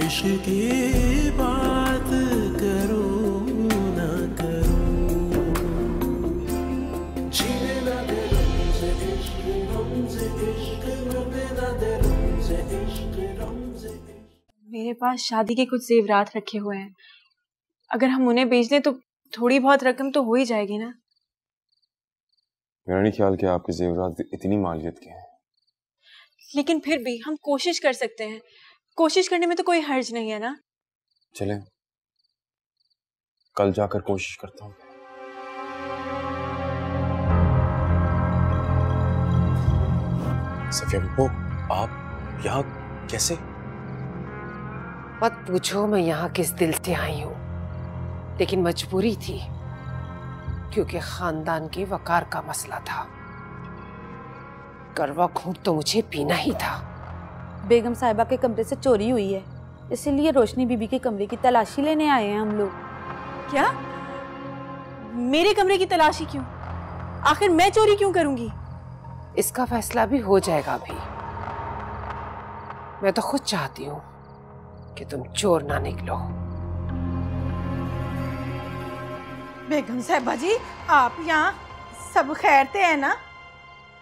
इश्क की बात करूं ना करूं, जीने ना दे रमज़े इश्क, रमज़े इश्क ना दे रमज़े इश्क, रमज़े इश्क। मेरे पास शादी के कुछ जेवरात रखे हुए हैं, अगर हम उन्हें बेच दें तो थोड़ी बहुत रकम तो हो ही जाएगी ना। मेरा नहीं ख्याल कि आपके जेवरात इतनी मालियत के हैं। लेकिन फिर भी हम कोशिश कर सकते हैं, कोशिश करने में तो कोई हर्ज नहीं है ना। चलें, कल जाकर कोशिश करता हूँ। सफिया वो आप यहाँ कैसे? मत पूछो मैं यहाँ किस दिल से आई हूँ, लेकिन मजबूरी थी क्योंकि खानदान के वकार का मसला था। करवा घूंट तो मुझे पीना ही था। बेगम साहिबा के कमरे से चोरी हुई है, इसीलिए रोशनी बीबी के कमरे की तलाशी लेने आए हैं हम लोग। क्या? मेरे कमरे की तलाशी क्यों? आखिर मैं चोरी क्यों करूंगी? इसका फैसला भी हो जाएगा अभी। मैं तो खुद चाहती हूँ कि तुम चोर ना निकलो। बेगम साहिबा जी, आप यहाँ सब खैरते हैं ना?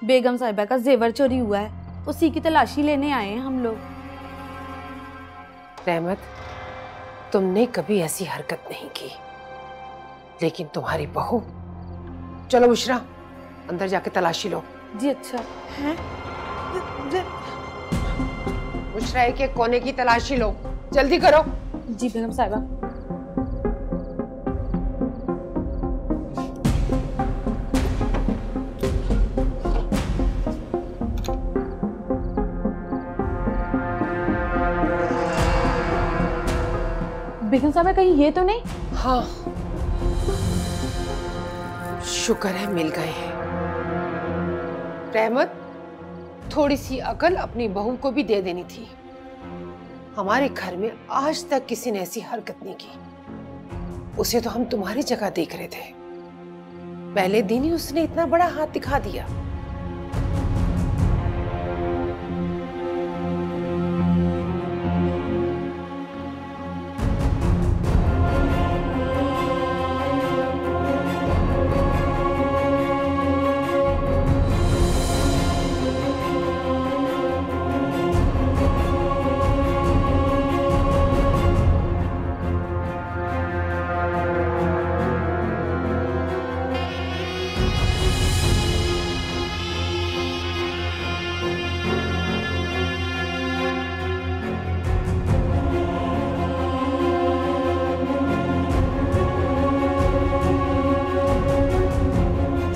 बेगम साहिबा का जेवर चोरी हुआ है, उसी की तलाशी लेने आए हैं हम लोग। रहमत, तुमने कभी ऐसी हरकत नहीं की, लेकिन तुम्हारी बहू। चलो बुशरा, अंदर जाके तलाशी लो। जी अच्छा हैं? बुशरा एक कोने की तलाशी लो, जल्दी करो। जी बेगम साहिबा। बेगम साहिबा कहीं ये तो नहीं? हाँ, शुक्र है मिल गए हैं। रहमत, थोड़ी सी अकल अपनी बहू को भी दे देनी थी। हमारे घर में आज तक किसी ने ऐसी हरकत नहीं की। उसे तो हम तुम्हारी जगह देख रहे थे, पहले दिन ही उसने इतना बड़ा हाथ दिखा दिया।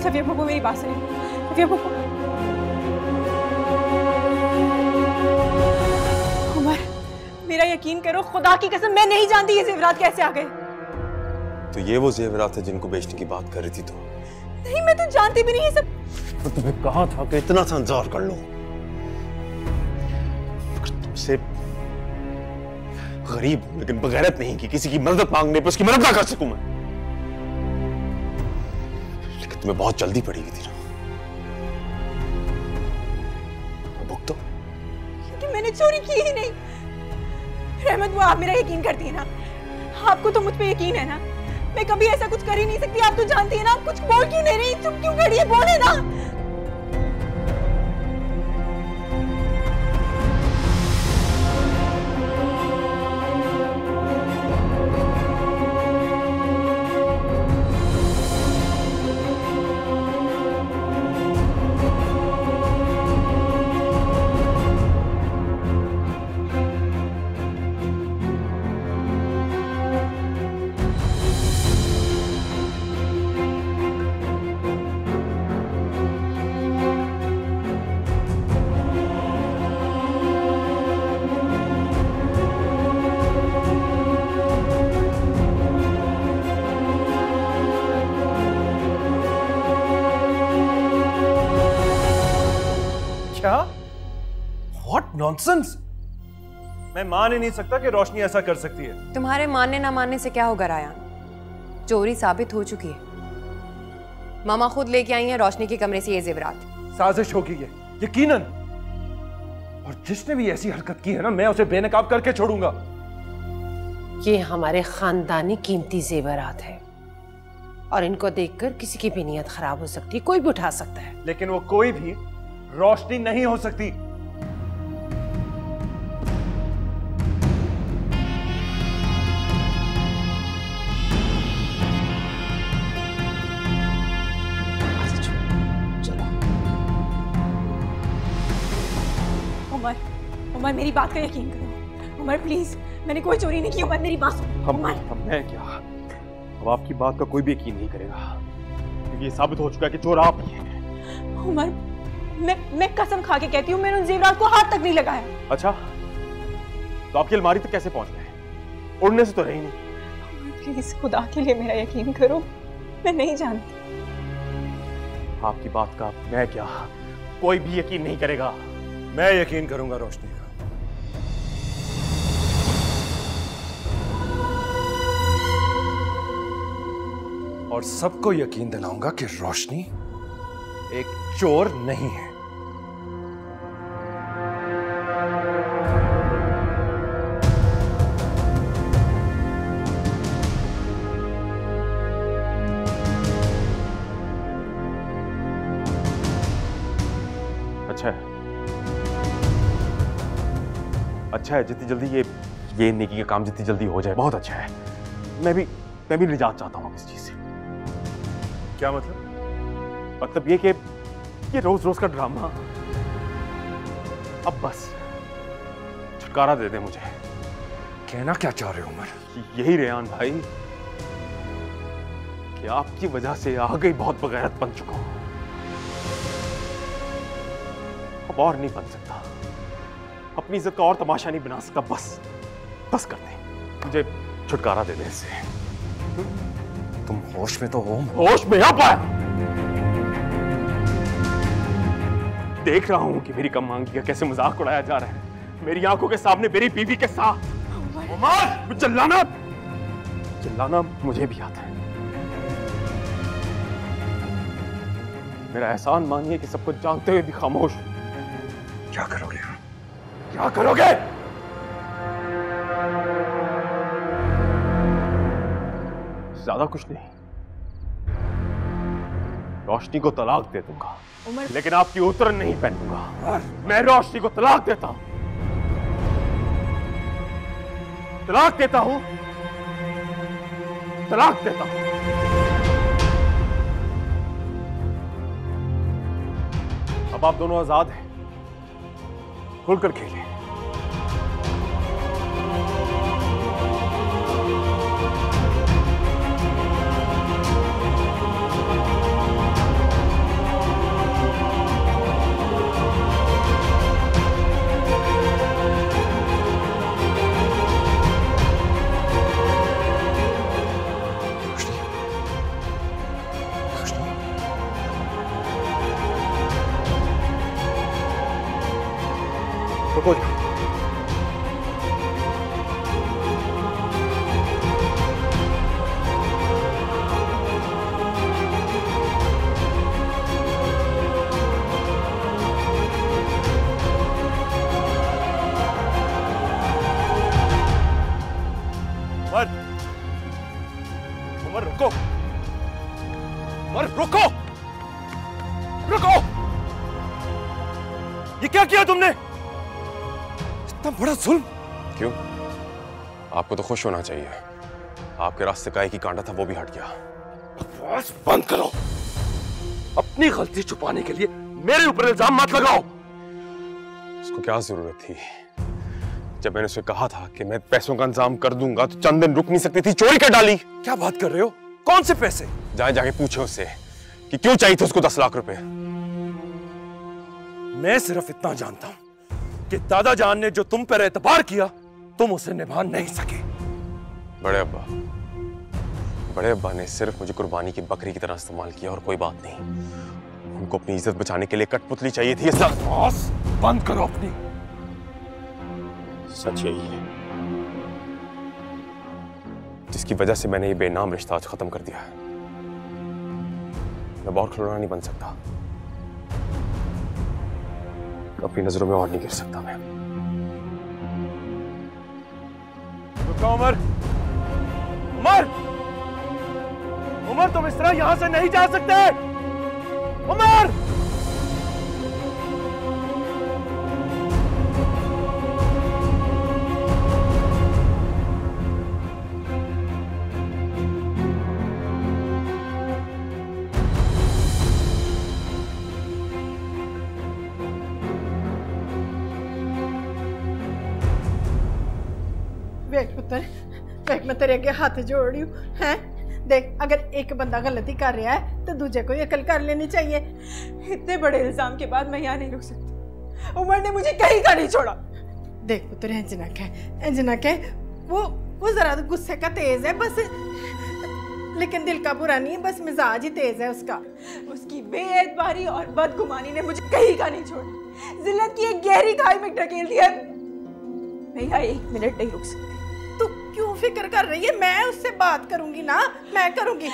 सफिया फूफू मेरी बात सुनिए। सफिया फूफू, उमर, मेरा यकीन करो, खुदा की कसम मैं नहीं जानती ये जेवरात कैसे आ गए। तो ये वो जेवरात है जिनको बेचने की बात कर रही थी? तो नहीं, मैं तो जानती भी नहीं ये सब। तो तुम्हें कहा था कि इतना सा इंतजार कर लो। तुमसे गरीब हूं लेकिन बगैरत नहीं की किसी की मदद मांगने पे उसकी मदद ना कर सकूं मैं। लेकिन तुम्हें बहुत जल्दी पड़ेगी थी ना। भुगतो तो। लेकिन मैंने चोरी की ही नहीं। रहमत, वो आप मेरा यकीन करती है ना? आपको तो मुझ पे यकीन है ना? मैं कभी ऐसा कुछ कर ही नहीं सकती, आप तो जानती है ना। आप कुछ बोल क्यों नहीं रही? चुप क्यों खड़ी है? बोले ना। क्या? What nonsense! मैं मान ही नहीं सकता कि रोशनी ऐसा कर सकती है। तुम्हारे मानने ना मानने से क्या होगा रायान, चोरी साबित हो चुकी है। मामा खुद लेके आई हैं रोशनी के कमरे से ये जेवरात। साजिश होगी ये, यकीनन। और जिसने भी ऐसी हरकत की है ना, मैं उसे बेनकाब करके छोड़ूंगा। ये हमारे खानदानी कीमती जेवरात है और इनको देखकर किसी की भी नीयत खराब हो सकती है, कोई भी उठा सकता है। लेकिन वो कोई भी रोशनी नहीं हो सकती। उमर, उमर मेरी बात का यकीन करो। उमर प्लीज, मैंने कोई चोरी नहीं की। उमर मेरी बात सुनो। हम मैं क्या, अब आपकी बात का कोई भी यकीन नहीं करेगा क्योंकि ये साबित हो चुका है कि चोर आप ही हैं। उमर, मैं कसम खा के कहती हूँ, मैंने उन जेवरात को हाथ तक नहीं लगाया। अच्छा, तो आपकी अलमारी तक कैसे पहुंच गए? उड़ने से तो रही नहीं। प्लीज खुदा के लिए मेरा यकीन करो, मैं नहीं जानती। आपकी बात का मैं क्या, कोई भी यकीन नहीं करेगा। मैं यकीन करूंगा रोशनी का। और सबको यकीन दिलाऊंगा कि रोशनी एक चोर नहीं है। अच्छा है जितनी जल्दी ये नेकी का काम जितनी जल्दी हो जाए बहुत अच्छा है। मैं भी निजात चाहता हूँ इस चीज से। क्या मतलब? मतलब ये रोज रोज का ड्रामा अब बस छुटकारा दे दे मुझे। कहना क्या चाह रहे हो उमर? यही रेहान भाई कि आपकी वजह से आगे ही बहुत बगैरत बन चुका हूं, अब और नहीं बन सकता। अपनी इज्जत का और तमाशा नहीं बना सकता। बस कर दे, मुझे छुटकारा दे दे इससे। तुम होश में तो हो? होश में आ पाया? देख रहा हूं कि मेरी कम मांगी का कैसे मजाक उड़ाया जा रहा है मेरी आंखों के सामने, मेरी बीवी के साथ। उमर, चिल्लाना मुझे भी आता है। मेरा एहसान मानिए कि सब कुछ जानते हुए भी खामोश। क्या करोगे? क्या करोगे? ज्यादा कुछ नहीं, रोशनी को तलाक दे दूंगा, लेकिन आपकी उतरन नहीं पहनूंगा। मैं रोशनी को तलाक देता हूं, तलाक देता हूं, तलाक देता हूं। अब आप दोनों आजाद हैं, खुलकर खेलें। रुको जी। उमर रुको, उमर रुको, रुको। ये क्या किया तुमने? इतना बड़ा जुल्म। क्यों? आपको तो खुश होना चाहिए, आपके रास्ते का एक ही कांटा था, वो भी हट गया। बस बंद करो, अपनी गलती छुपाने के लिए मेरे ऊपर इल्जाम मत लगाओ। उसको क्या जरूरत थी? जब मैंने उसे कहा था कि मैं पैसों का इंतजाम कर दूंगा तो चंद दिन रुक नहीं सकती थी, चोरी कर डाली। क्या बात कर रहे हो? कौन से पैसे? जाके पूछो उससे कि क्यों चाहिए थे उसको 10 लाख रुपए। मैं सिर्फ इतना जानता हूं कि दादा जान ने जो तुम पर एतबार किया, तुम उसे निभा नहीं सके। बड़े अब्बा ने सिर्फ मुझे कुर्बानी की बकरी की तरह इस्तेमाल किया और कोई बात नहीं। उनको अपनी इज्जत बचाने के लिए कठपुतली चाहिए थी। बस बंद करो अपनी। सच यही है जिसकी वजह से मैंने ये बेनाम रिश्ता आज खत्म कर दिया है। मैं और खिलौना नहीं बन सकता, अपनी नजरों में और नहीं गिर सकता मैं। रुको उमर। उमर, उमर तुम इस तरह यहां से नहीं जा सकते। उमर! वेख पुत्र, वेख मैं तेरे अगे हाथ जोड़ रही हूँ हैं। देख, अगर एक बंदा गलती कर रहा है तो दूसरे को अकल कर लेनी चाहिए। इतने बड़े इल्जाम के बाद मैं यहाँ नहीं रुक सकती। उमर ने मुझे कहीं का नहीं छोड़ा। देख पुत्र, इंज ना कह, वो जरा गुस्से का तेज है बस, लेकिन दिल का बुरा नहीं है, बस मिजाज ही तेज है उसका। उसकी बेएतबारी और बदगुमानी ने मुझे कहीं का नहीं छोड़ा। जिल्लत की एक गहरी खाई में ढकेल दिया। मैं यहाँ 1 मिनट नहीं रुक सकती। तू क्यों फिक्र कर रही है? मैं उससे बात करूंगी ना, मैं करूंगी।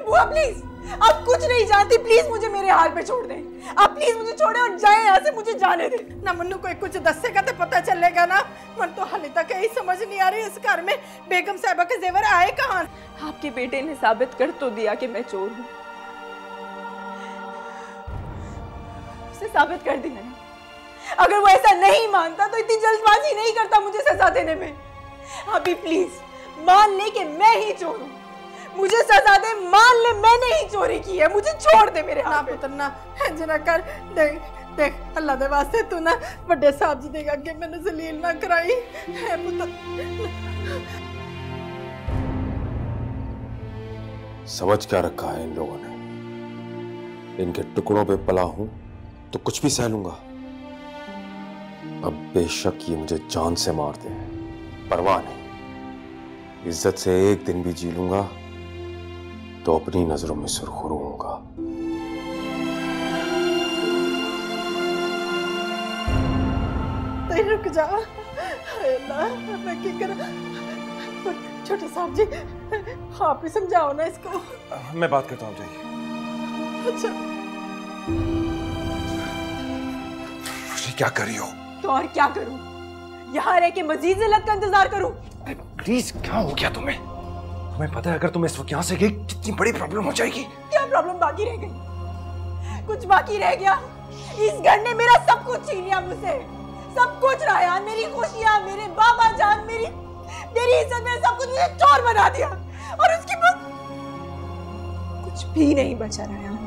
बुआ प्लीज, आप कुछ नहीं जानती, प्लीज मुझे मेरे हाल पे छोड़ दें। आप प्लीज मुझे छोड़े और जाए यहाँ से, मुझे जाने दें। ना मन्नू कोई कुछ दसेगा तो पता चलेगा ना। मन तो हाले तक यही समझ नहीं आ रही, इस घर में बेगम साहिबा के जेवर आए कहाँ? आपके बेटे ने साबित कर तो दिया कि मैं चोर हूँ। उसे साबित कर दिया ना। अगर वो ऐसा नहीं मानता तो इतनी जल्दबाजी नहीं करता मुझे सजा देने में। अभी प्लीज मान ले कि मैं ही चोर हूँ, मुझे सजा दे। मान ले मैंने ही चोरी की है, मुझे छोड़ दे मेरे हाथ पे। पुत्र ना जना कर। देख देख, अल्लाह दे वास्ते तू ना बड़े साहब जी दे अगे मैंने जलील ना कराई है पुत्र। समझ क्या रखा है इन लोगों ने? इनके टुकड़ों पे पला हूं तो कुछ भी सह लूंगा। अब बेशक ये मुझे जान से मार दे, परवाह नहीं। इज्जत से एक दिन भी जी लूंगा तो अपनी नजरों में सुरखरू होगा। तो रुक जा, अल्लाह मैं क्या करूं? छोटे साहब जी, आप ही समझाओ ना इसको। मैं बात करता हूँ, जाइए। अच्छा, क्या कर रही हो? तो और क्या करूं? यहाँ रह के मजीद जिल्लत का इंतजार करूं? प्लीज, क्या हो गया तुम्हें? तुम्हें पता है अगर तुम इस वक्त यहाँ से गई कितनी बड़ी प्रॉब्लम हो जाएगी। क्या प्रॉब्लम बाकी रह गई? कुछ बाकी रह गया? इस घर ने मेरा सब कुछ छीन लिया मुझसे, सब कुछ रायान, मेरी खुशियां, मेरे बाबा जान, मेरी इज्जत, मेरा सब कुछ मुझे चोर बना दिया। और उसके बाद कुछ भी नहीं बचा रायान,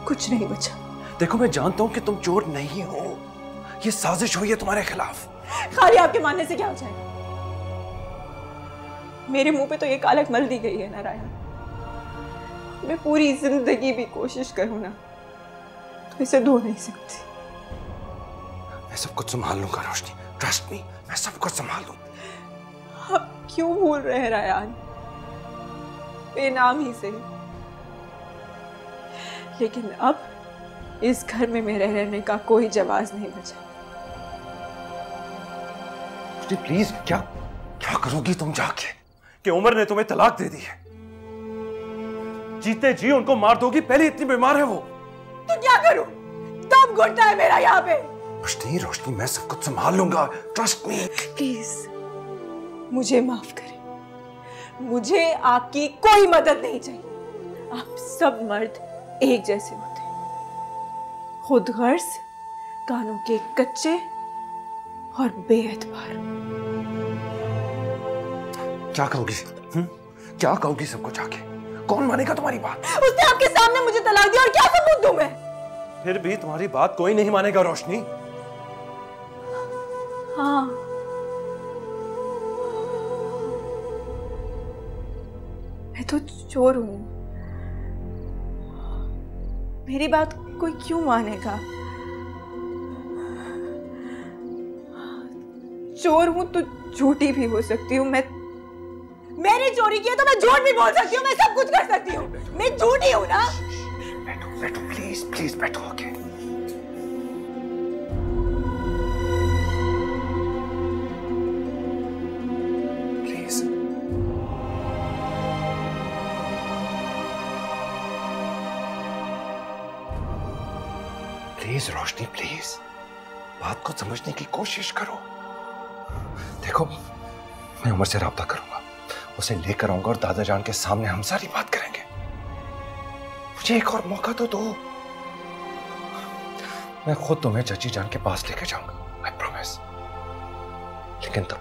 कुछ नहीं बचा। देखो, मैं जानता हूँ कि तुम चोर नहीं हो, ये साजिश हुई है तुम्हारे खिलाफ। खाली आपके मानने से क्या हो जाएगा? मेरे मुंह पे तो ये कालक मल दी गई है ना रायान। मैं पूरी जिंदगी भी कोशिश करूं ना तो इसे धो नहीं सकती। मैं सब कुछ संभाल लूंगा रोशनी, ट्रस्ट मी, मैं सब कुछ संभाल लूं। आप क्यों भूल रहे हैं रायान? बेनाम ही से, लेकिन अब इस घर में मेरे रहने का कोई जवाब नहीं बचा। प्लीज, क्या क्या करोगी तुम जाके कि उमर ने तुम्हें तलाक दे दी है? जीते जी उनको मार दोगी? पहले इतनी बीमार है वो। तो क्या करूं? दम घुटता है मेरा यहाँ पे। रोशनी, रोशनी, मैं सब कुछ संभाल लूंगा, ट्रस्ट मी। प्लीज मुझे माफ करें, मुझे आपकी कोई मदद नहीं चाहिए। आप सब मर्द एक जैसे होते हैं, खुदगर्ज, कानों के कच्चे और बेएतबार। क्या कहोगी? क्या कहोगी सबको जाके? कौन मानेगा तुम्हारी बात? उसने आपके सामने मुझे तलाक दिया और क्या सबूत दूं मैं? फिर भी तुम्हारी बात कोई नहीं मानेगा रोशनी। हाँ, मैं तो चोर हूं, मेरी बात कोई क्यों मानेगा? चोर हूं तो झूठी भी हो सकती हूँ। मैंने चोरी की है तो मैं झूठ भी बोल सकती हूँ, मैं सब कुछ कर सकती हूँ। मैं झूठी हूँ ना? बैठो बैठो, प्लीज प्लीज बैठो। Okay, please. Please Roshni, please बात को समझने की कोशिश करो। देखो, मैं उमर से राब्ता करूंगा, उसे लेकर आऊंगा और दादा जान के सामने हम सारी बात करेंगे। मुझे एक और मौका तो दो। मैं खुद तुम्हें चाची जान के पास लेकर जाऊंगा, आई प्रॉमिस। लेकिन तब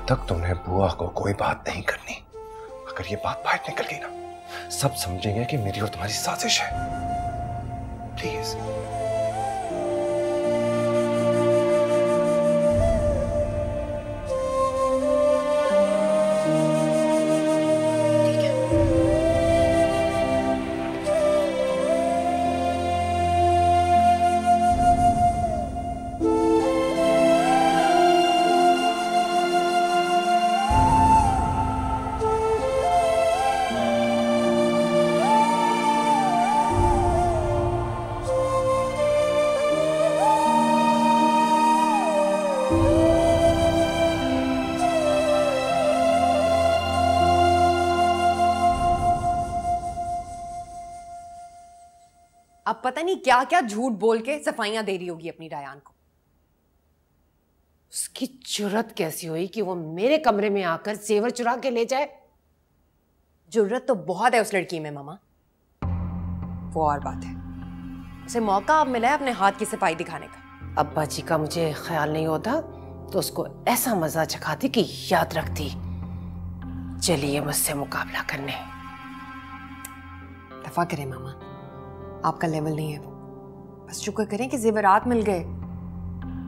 तक तुमने बुआ को कोई बात नहीं करनी। अगर ये बात बाहर निकल गई ना, सब समझेंगे कि मेरी और तुम्हारी साजिश है। प्लीज। अब पता नहीं क्या क्या झूठ बोल के सफाइयां दे रही होगी अपनी रायान को। उसकी जुर्रत कैसी हुई कि वो मेरे कमरे में आकर जेवर चुरा के ले जाए? जुर्रत तो बहुत है उस लड़की में मामा, वो और बात है। उसे मौका अब मिला है अपने हाथ की सफाई दिखाने का। अब्बा जी का मुझे ख्याल नहीं होता तो उसको ऐसा मजा चखाती कि याद रखती। चलिए मुझसे मुकाबला करने। दफा करें मामा, आपका लेवल नहीं है वो। बस शुक्र करें कि जेवरात मिल गए,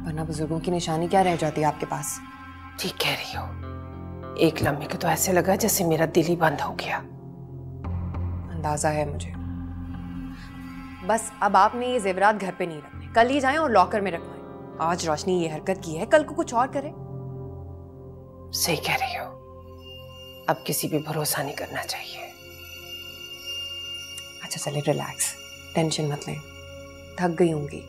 वरना बुजुर्गों की निशानी क्या रह जाती है आपके पास। ठीक कह रही हो। एक लम्हे को तो ऐसे लगा जैसे मेरा दिल ही बंद हो गया। अंदाजा है मुझे। बस अब आपने ये जेवरात घर पे नहीं रखने, कल ही जाएं और लॉकर में रखवाएं। आज रोशनी ये हरकत की है, कल को कुछ और करे। सही कह रही हो। अब किसी पे भरोसा नहीं करना चाहिए। अच्छा चले, रिलैक्स, टेंशन मत लें। थक गई होंगी,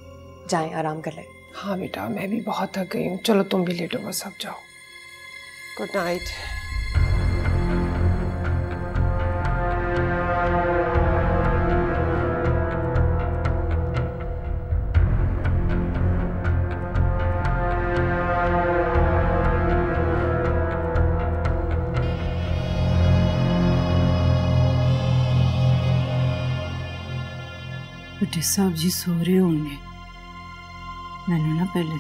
जाएं आराम कर लें। हाँ बेटा, मैं भी बहुत थक गई हूँ। चलो तुम भी लेटो, बस अब जाओ। Good night. बड़े साहब जी सो रहे होंगे। मैंने ना पहले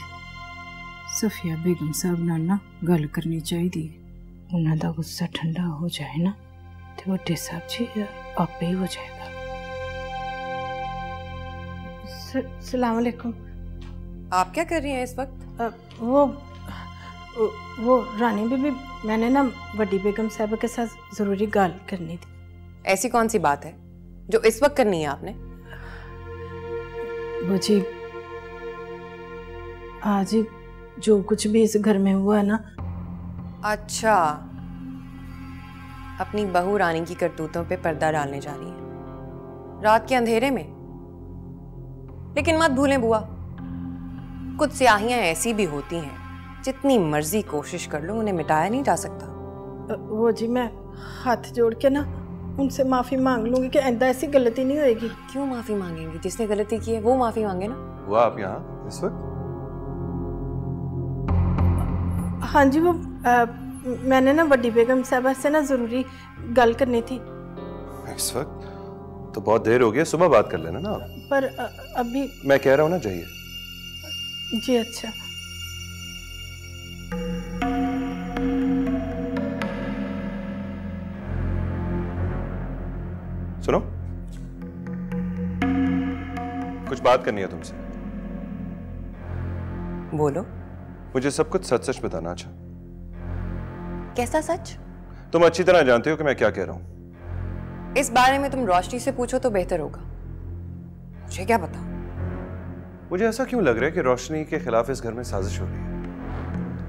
सफिया बेगम साहब नाल ना गल करनी चाहिए। उन्हों का गुस्सा ठंडा हो जाए ना तो बड़े साहब जी आपे ही हो जाएगा। सलाम अलैकुम। आप क्या कर रही हैं इस वक्त? वो रानी बीबी, मैंने ना बड़ी बेगम साहब के साथ जरूरी गल करनी थी। ऐसी कौन सी बात है जो इस वक्त करनी है आपने? वो जी, आज ही जो कुछ भी इस घर में हुआ है ना। अच्छा, अपनी बहू रानी की करतूतों पे पर्दा डालने जा रही हैं रात के अंधेरे में। लेकिन मत भूलें बुआ, कुछ स्याहियां ऐसी भी होती हैं जितनी मर्जी कोशिश कर लो उन्हें मिटाया नहीं जा सकता। वो जी, मैं हाथ जोड़ के ना उनसे माफी मांग लूंगी कि आइंदा ऐसी गलती नहीं होएगी। क्यों माफी मांगेंगी? जिसने गलती की है वो माफी मांगे ना। हुआ आप यहाँ इस वक्त? हाँ जी, वो मैंने ना बड़ी बेगम साहबा से ना जरूरी गल करनी थी। इस वक्त तो बहुत देर हो गई, सुबह बात कर लेना ना। पर अभी मैं कह रहा हूँ ना, जाइए। जी अच्छा। सुनो, कुछ बात करनी है तुमसे। बोलो। मुझे सब कुछ सच सच बताना। अच्छा, कैसा सच? तुम अच्छी तरह जानते हो कि मैं क्या कह रहा हूं। इस बारे में तुम रोशनी से पूछो तो बेहतर होगा, मुझे क्या पता। मुझे ऐसा क्यों लग रहा है कि रोशनी के खिलाफ इस घर में साजिश हो रही है?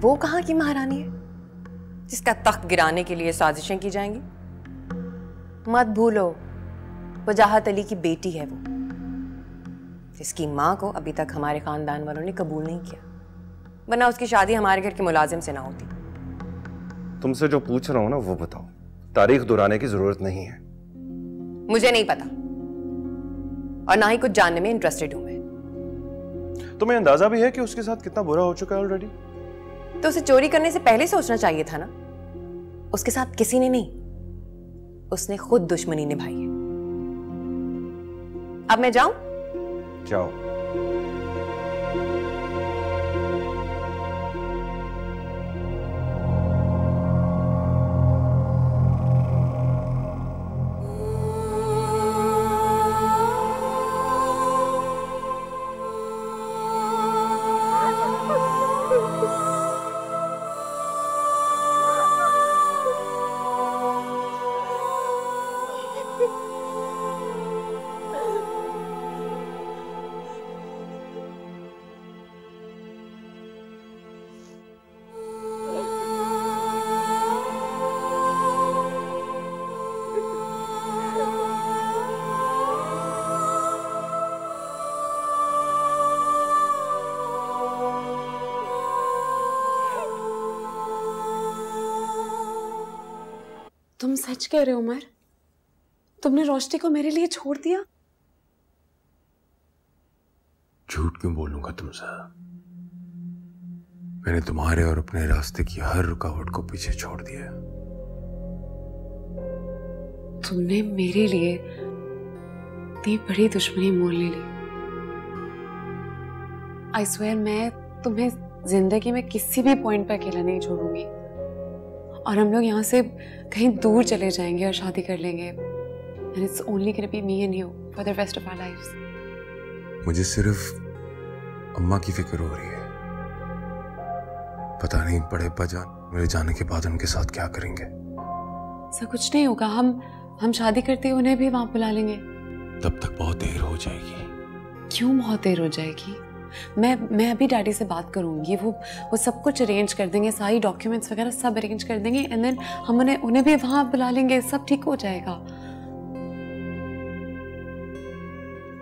वो कहाँ की महारानी है जिसका तख्त गिराने के लिए साजिशें की जाएंगी? मत भूलो, वजाहत अली की बेटी है वो, जिसकी माँ को अभी तक हमारे खानदान वालों ने कबूल नहीं किया, वरना उसकी शादी हमारे घर के मुलाजिम से ना होती। तुमसे जो पूछ रहा हूं ना वो बताओ। तारीख दोहराने की जरूरत नहीं है। मुझे नहीं पता और ना ही कुछ जानने में इंटरेस्टेड हूं मैं। तुम्हें अंदाजा भी है कि उसके साथ कितना बुरा हो चुका है ऑलरेडी? तो उसे चोरी करने से पहले सोचना चाहिए था ना। उसके साथ किसी ने नहीं, उसने खुद दुश्मनी निभाई है। अब मैं जाऊं? जाओ। तुम सच कह रहे हो उमर? तुमने रोशनी को मेरे लिए छोड़ दिया? झूठ क्यों बोलूंगा तुमसे? मैंने तुम्हारे और अपने रास्ते की हर रुकावट को पीछे छोड़ दिया। तुमने मेरे लिए इतनी बड़ी दुश्मनी मोल ले ली। आई स्वेयर मैं तुम्हें जिंदगी में किसी भी पॉइंट पे अकेला नहीं छोड़ूंगी, और हम लोग यहाँ से कहीं दूर चले जाएंगे और शादी कर लेंगे। And it's only gonna be me and you for the rest of our lives. मुझे सिर्फ अम्मा की फिक्र हो रही है। पता नहीं बड़े अब्बाजान मेरे जाने के बाद उनके साथ क्या करेंगे। ऐसा कुछ नहीं होगा, हम शादी करते ही उन्हें भी वहां बुला लेंगे। तब तक बहुत देर हो जाएगी। क्यों बहुत देर हो जाएगी? मैं अभी डैडी से बात करूंगी, वो सब कुछ अरेंज कर देंगे, सारी डॉक्यूमेंट्स वगैरह सब अरेंज कर देंगे, एंड देन हम उन्हें भी वहां बुला लेंगे, सब ठीक हो जाएगा।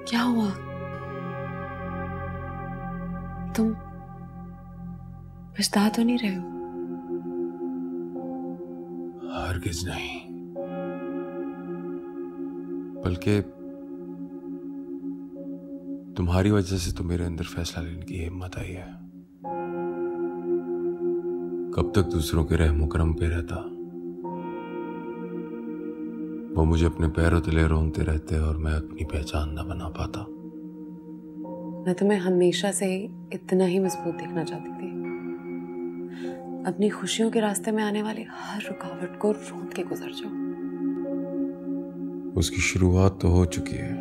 क्या हुआ? तुम पछता तो नहीं रहे हो? हरगिज नहीं, बल्कि तुम्हारी वजह से तो मेरे अंदर फैसला लेने की हिम्मत आई है। कब तक दूसरों के रहमो करम पे रहता? वो मुझे अपने पैरों तले रोंदते रहते और मैं अपनी पहचान न बना पाता। मैं तुम्हें हमेशा से ही इतना ही मजबूत देखना चाहती थी। अपनी खुशियों के रास्ते में आने वाली हर रुकावट को रोंद के गुजर जाओ। उसकी शुरुआत तो हो चुकी है,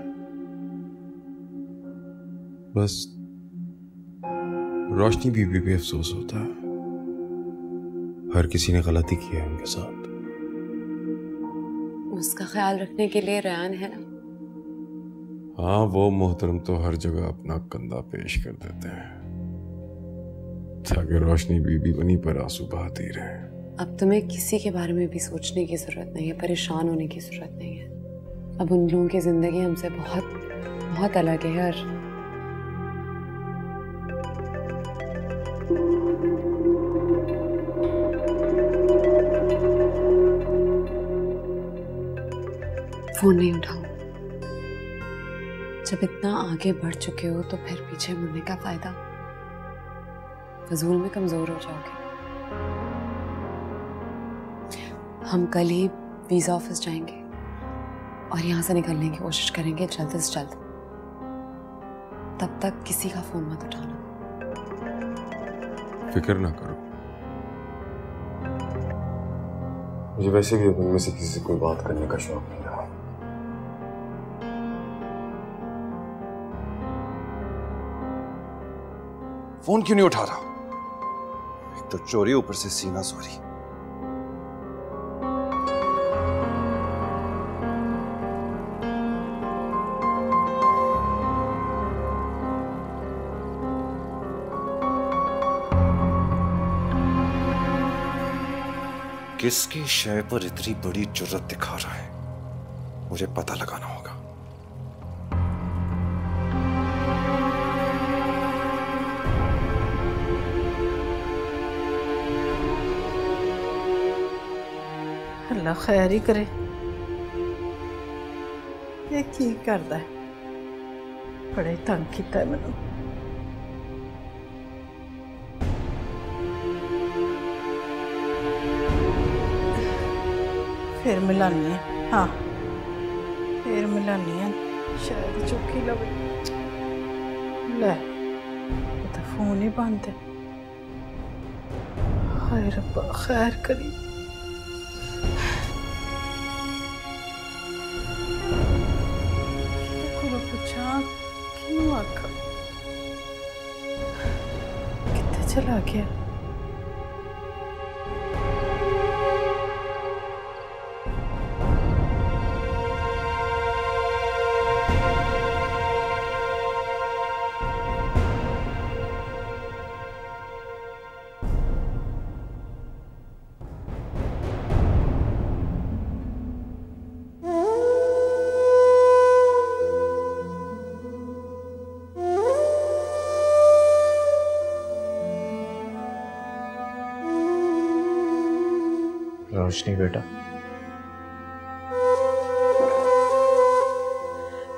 बस रोशनी बीबी पे अफसोस होता है। हर किसी ने गलती की है उनके साथ। उसका ख्याल रखने के लिए रयान है ना। हाँ, वो मोहतरम तो हर जगह अपना कंधा पेश कर देते हैं ताकि रोशनी बीबी बनी पर आंसू बहाती रहे। अब तुम्हें किसी के बारे में भी सोचने की जरूरत नहीं है, परेशान होने की जरूरत नहीं है। अब उन लोगों की जिंदगी हमसे बहुत बहुत अलग है यार। फोन नहीं उठाओ। जब इतना आगे बढ़ चुके हो तो फिर पीछे मुड़ने का फायदा? फजूल में कमजोर हो जाओगे। हम कल ही वीजा ऑफिस जाएंगे और यहाँ से निकलने की कोशिश करेंगे जल्द से जल्द। तब तक किसी का फोन मत उठाना। फिक्र ना करो, मुझे वैसे भी अब उनमें से किसी से कोई बात करने का शौक नहीं रहा। फोन क्यों नहीं उठा रहा? एक तो चोरी, ऊपर से सीना चोरी। किसकी शय पर इतनी बड़ी जुर्रत दिखा रहा है? मुझे पता लगाना होगा। अल्लाह खैर ही करे। ये की करदा है? बड़े तंग किया मैनू। फिर मिलानी है। हाँ फिर मिलानी है, शायद चुकी लवे। ले ये तो फोन ही बंद है। हाय रब्बा खैर करी। पूछा क्यों आका कितने चला गया? रोशनी बेटा,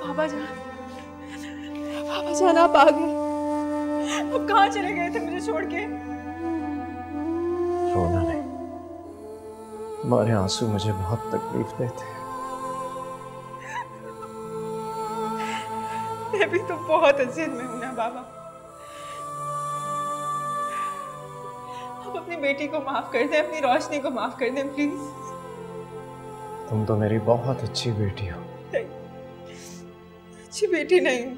बाबा जान आप आ गए। अब कहाँ चले गए थे मुझे छोड़ के? रोना नहीं, तुम्हारे आंसू मुझे बहुत तकलीफ देते हैं। मैं भी तो बहुत अजीज में हूं ना बाबा। आप अपनी बेटी को माफ कर दें, अपनी रोशनी को माफ कर दें प्लीज। तुम तो मेरी बहुत अच्छी बेटी हो। अच्छी बेटी नहीं हूं,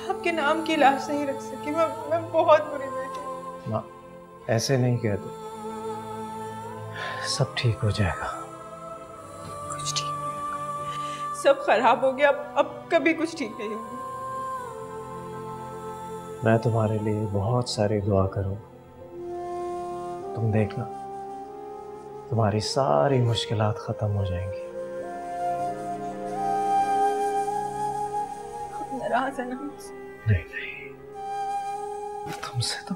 आपके नाम की लाश नहीं रख सकी। मैं बहुत बुरी बेटी हूं। माँ ऐसे नहीं कहते, सब ठीक हो जाएगा। कुछ ठीक नहीं होगा, सब खराब हो गया। अब कभी कुछ ठीक नहीं होगा। मैं तुम्हारे लिए बहुत सारी दुआ करूं, तुम देखना तुम्हारी सारी मुश्किलात खत्म हो जाएंगी। नाराज है ना मुझसे? नहीं, तुमसे तो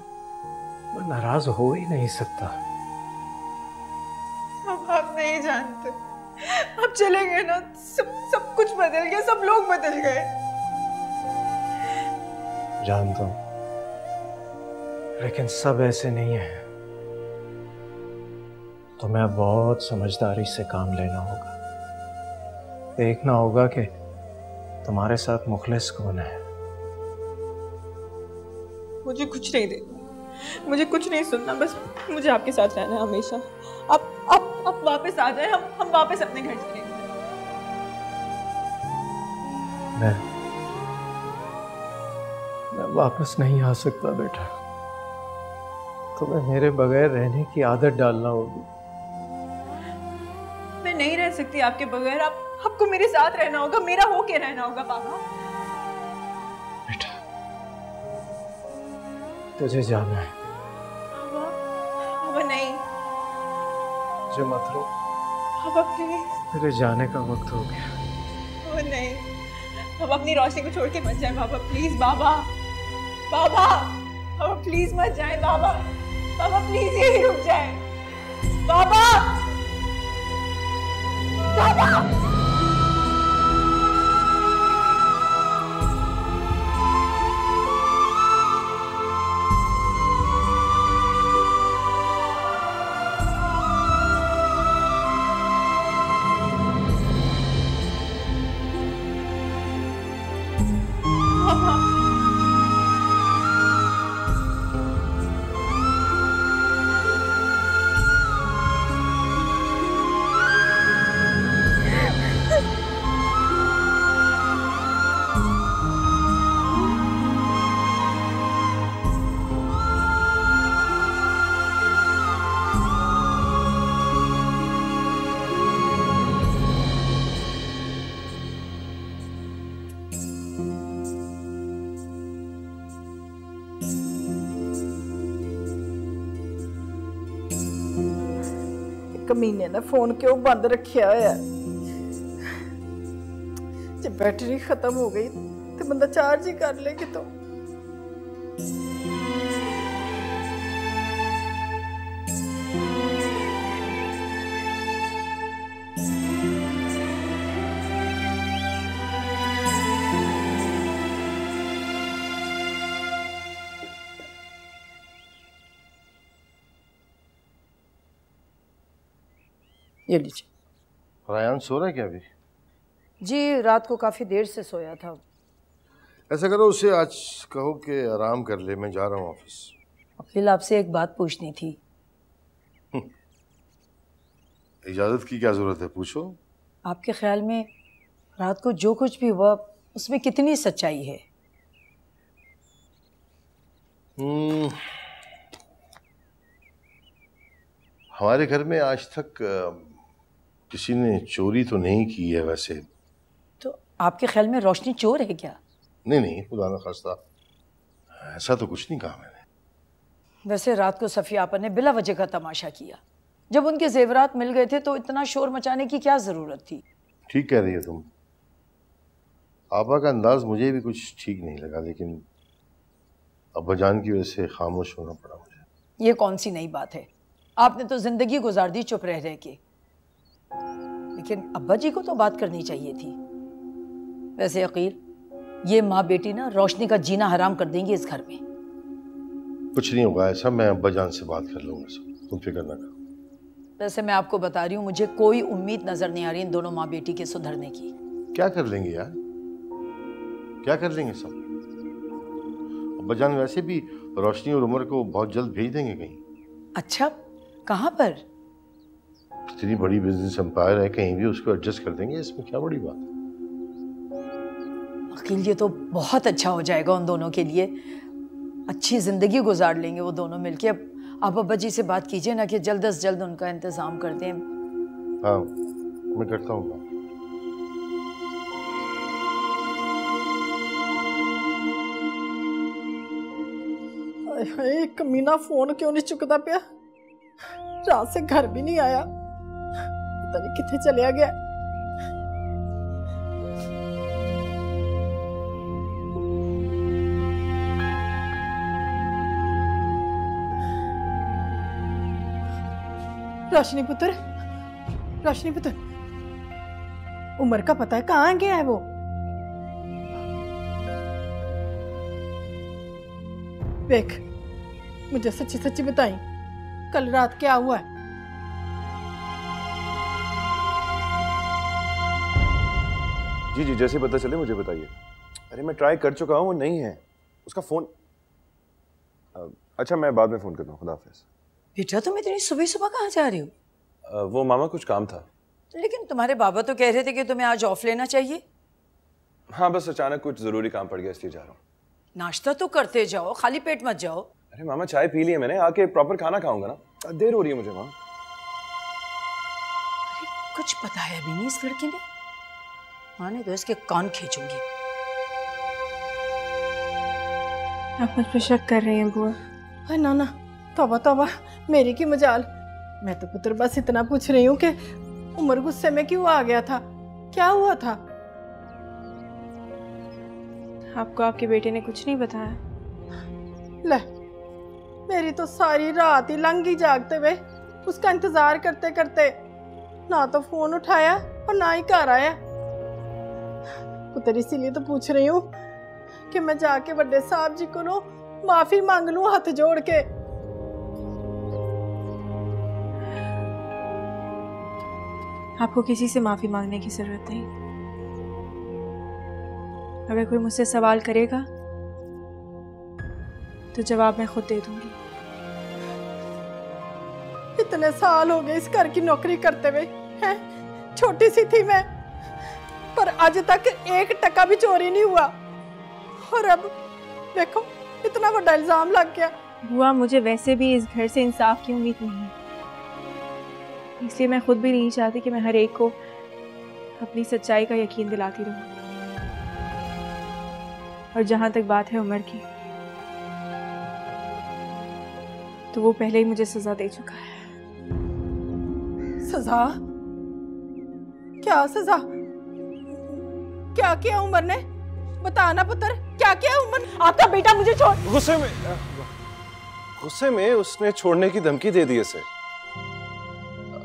मैं नाराज हो ही नहीं सकता। अब आप नहीं जानते, आप चले गए ना, सब कुछ बदल गया, सब लोग बदल गए। जानता हूं, लेकिन सब ऐसे नहीं है। तुम्हें बहुत समझदारी से काम लेना होगा। देखना होगा कि तुम्हारे साथ मुखलिस कौन है। मुझे कुछ नहीं देखना, मुझे कुछ नहीं सुनना, बस मुझे आपके साथ रहना है हमेशा। आप वापस आ जाए, हम वापस अपने घर चलेंगे। मैं वापस नहीं आ सकता बेटा, तुम्हें मेरे बगैर रहने की आदत डालना होगी। मैं नहीं रह सकती आपके बगैर। आपको मेरे साथ रहना होगा, मेरा होके रहना होगा बाबा। बेटा तुझे जाना है। बाबा नहीं, मुझे मत रो बाबा प्लीज। मेरे जाने का वक्त हो गया। बाबा नहीं, बाबा अपनी रोशनी को छोड़ के मत जाए बाबा प्लीज। बाबा प्लीज मत जाए बाबा प्लीज यही रुक जाए बाबा। कमीने ने फोन क्यों बंद रखा है? जब बैटरी खत्म हो गई तो बंदा चार्ज ही कर ले कितों। ये लीजिए। रायान सो रहा है क्या अभी? जी रात को काफ़ी देर से सोया था। ऐसा करो उसे आज कहो कि आराम कर ले, मैं जा रहा हूँ ऑफिस। अकील आपसे एक बात पूछनी थी। इजाज़त की क्या ज़रूरत है, पूछो। आपके ख्याल में रात को जो कुछ भी हुआ उसमें कितनी सच्चाई है? हमारे घर में आज तक किसी ने चोरी तो नहीं की है वैसे। तो आपके ख्याल में रोशनी चोर है क्या? नहीं, खुदा न खास्ता, ऐसा तो कुछ नहीं कहा मैंने। वैसे रात को सफिया आपा ने बिला वजह का तमाशा किया। जब उनके जेवरात मिल गए थे तो इतना शोर मचाने की क्या ज़रूरत थी? ठीक कह रही है तुम। आपा का अंदाज मुझे भी कुछ ठीक नहीं लगा, लेकिन अब्बाजान की वजह से खामोश होना पड़ा मुझे। ये कौन सी नई बात है? आपने तो जिंदगी गुजार दी चुप रह रह के, लेकिन अब्बा जी को तो बात करनी चाहिए थी। वैसे अकील, ये माँ बेटी ना रोशनी का जीना हराम कर देंगी इस घर में। कुछ नहीं होगा ऐसा, मैं अब्बाजान से बात कर लूंगा, सब तुम फिक्र ना करो। वैसे मैं आपको बता रही हूँ, मुझे कोई उम्मीद नजर नहीं आ रही इन दोनों माँ बेटी के सुधरने की। क्या कर लेंगे यार, क्या कर लेंगे सब। अब्बाजान वैसे भी रोशनी और उमर को बहुत जल्द भेज देंगे कहीं। अच्छा, कहाँ पर? इतनी बड़ी बिजनेस एम्पायर है, कहीं भी उसको एडजस्ट कर देंगे, इसमें क्या बड़ी बात है। अकील, ये तो बहुत अच्छा हो जाएगा उन दोनों के लिए। अच्छी जिंदगी गुजार लेंगे वो दोनों मिलके। अब आप अब्बा जी से बात कीजिए ना कि जल्द से जल्द उनका इंतजाम कर दें। हाँ, मैं करता हूँ बात। कमीना फोन क्यों नहीं चुकता पिया? रात से घर भी नहीं आया, पता नहीं कितने चलिया गया। रोशनी पुत्र, रोशनी पुत्र, उमर का पता है कहाँ गया है वो? देख, मुझे सच्ची सच्ची बताई, कल रात क्या हुआ है? जी जी, जैसे पता चले मुझे बताइए। अरे मैं ट्राई कर चुका हूँ, वो नहीं है उसका फोन। अच्छा, मैं बाद में फोन करता हूँ, खुदा हाफिज। बेटा, तुम इतनी सुबह सुबह कहाँ जा रहे हो? वो मामा कुछ काम था। लेकिन तुम्हारे बाबा तो कह रहे थे कि तुम्हें आज ऑफ लेना चाहिए। हाँ, बस अचानक कुछ जरूरी काम पड़ गया इसलिए जा रहा हूँ। नाश्ता तो करते जाओ, खाली पेट मत जाओ। अरे मामा, चाय पी ली है मैंने, आके प्रॉपर खाना खाऊंगा ना, देर हो रही है मुझे मामा। अरे कुछ बताया भी नहीं इस लड़के ने। आने दो, इसके कान खींचूंगी। आप मुझ पर शक कर रही हैं बुआ? अरे नाना, तौबा तौबा, मेरी की मजाल। मैं तो पुत्र बस इतना पूछ रही हूँ कि उमर गुस्से में क्यों आ गया था, क्या हुआ था? आपको आपके बेटे ने कुछ नहीं बताया? ले, मेरी तो सारी रात ही लंघी जागते हुए उसका इंतजार करते करते। ना तो फोन उठाया और ना ही घर आया। पुत्र इसीलिए तो पूछ रही हूँ कि मैं जाके बड़े साहब जी को माफी मांग लूं हाथ जोड़ के। आपको किसी से माफी मांगने की जरूरत नहीं। अगर कोई मुझसे सवाल करेगा तो जवाब मैं खुद दे दूंगी। इतने साल हो गए इस घर की नौकरी करते हुए, हैं? छोटी सी थी मैं, पर आज तक 1 टका भी चोरी नहीं हुआ। और अब देखो, इतना बड़ा इल्जाम लग गया। बुआ, मुझे वैसे भी इस घर से इंसाफ की उम्मीद नहीं है, इसलिए मैं खुद भी नहीं चाहती कि मैं हर एक को अपनी सच्चाई का यकीन दिलाती रहूं। और जहां तक बात है उमर की, तो वो पहले ही मुझे सजा दे चुका है। सजा? क्या सजा? क्या किया उमर ने? बताना पुत्र, क्या किया उमर? आपका बेटा मुझे छोड़। गुस्से में उसने छोड़ने की धमकी दे दी इसे,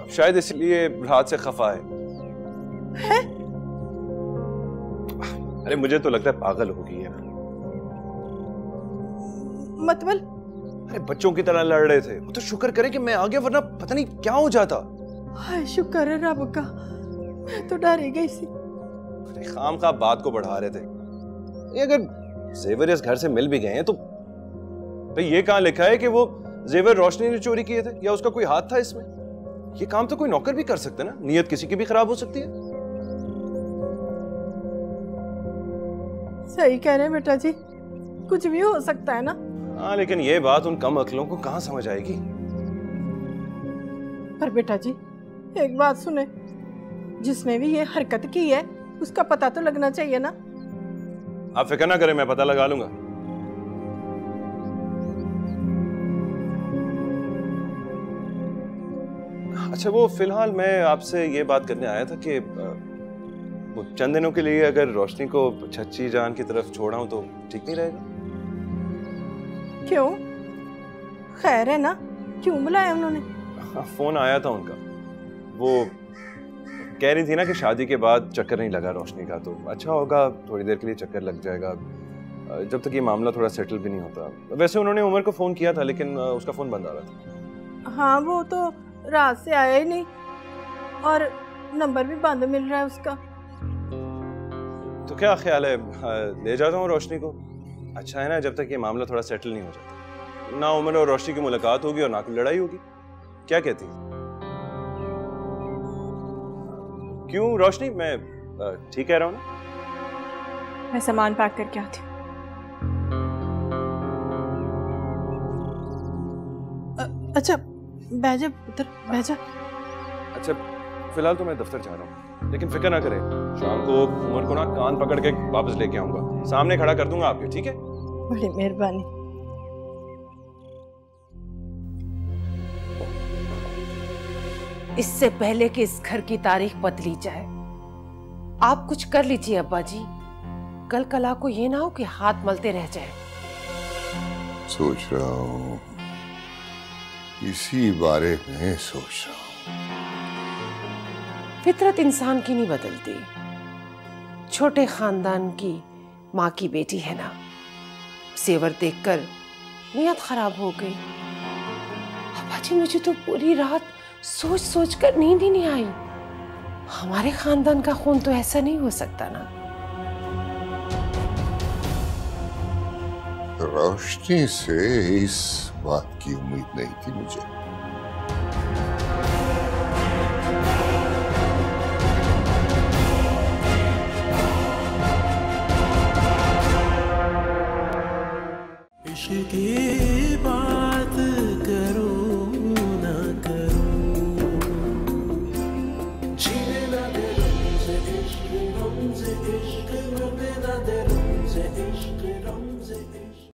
शायद इसलिए रात से खफा है। अरे मुझे तो लगता है पागल हो गई है। मतलब? अरे बच्चों की तरह लड़ रहे थे, वो तो शुक्र करे कि मैं आ गया, वरना पता नहीं क्या हो जाता। हाय शुक्र है रब का, मैं तो डर ही गई सी। खाम खा बात को बढ़ा रहे थे। ये अगर जेवर इस घर से मिल भी गए हैं तो भाई ये कहाँ लिखा है कि वो जेवर रोशनी ने चोरी किए थे या उसका कोई हाथ था इसमें? ये काम तो कोई नौकर भी कर सकता है ना, नीयत किसी की भी खराब हो सकती है। सही कह रहे हैं बेटा जी, कुछ भी हो सकता है ना। हाँ लेकिन ये बात उन कम अक्लों को कहाँ समझ आएगी। पर बेटा जी एक बात सुने, जिसने भी ये हरकत की है उसका पता तो लगना चाहिए ना। आप फिक्र ना करें, मैं पता लगा लूंगा। अच्छा वो फिलहाल मैं आपसे ये बात करने आया था कि वो चंद दिनों के लिए अगर रोशनी को छच्ची जान की तरफ छोड़ा हूं तो ठीक नहीं रहेगा? क्यों? खैर है ना? क्यों बुलाया उन्होंने? फोन आया था उनका, वो कह रही थी ना कि शादी के बाद चक्कर नहीं लगा रोशनी का, तो अच्छा होगा थोड़ी देर के लिए चक्कर लग जाएगा जब तक ये मामला थोड़ा सेटल भी नहीं होता। वैसे उन्होंने उमर को फोन किया था लेकिन उसका फोन बंद आ रहा था। हाँ वो तो रात से आया ही नहीं और नंबर भी बंद मिल रहा है उसका। तो क्या ख्याल है, ले जाता हूँ रोशनी को? अच्छा है ना, जब तक ये मामला थोड़ा सेटल नहीं हो जाता, ना उमर और रोशनी की मुलाकात होगी और ना कोई लड़ाई होगी। क्या कहती? क्यों रोशनी, मैं ठीक कह रहा हूँ ना? मैं सामान पैक करके आती हूँ। अच्छा बैठ जा पुत्र, बैठ जा। अच्छा फिलहाल तो मैं दफ्तर जा रहा हूँ, लेकिन फिक्र ना करें, शाम को उमर को ना कान पकड़ के वापस लेके आऊंगा, सामने खड़ा कर दूंगा आपके, ठीक है? बड़ी मेहरबानी। इससे पहले कि इस घर की तारीख बदली जाए, आप कुछ कर लीजिए अब्बा जी। कल कला को ये ना हो कि हाथ मलते रह जाए। सोच रहा हूँ, इसी बारे में सोच रहा हूँ। फितरत इंसान की नहीं बदलती। छोटे खानदान की माँ की बेटी है ना, सेवर देखकर नीयत खराब हो गई। अब्बा जी मुझे तो पूरी रात सोच सोच कर नींद ही नहीं आई। हमारे खानदान का खून तो ऐसा नहीं हो सकता ना। रोशनी से इस बात की उम्मीद नहीं थी मुझे।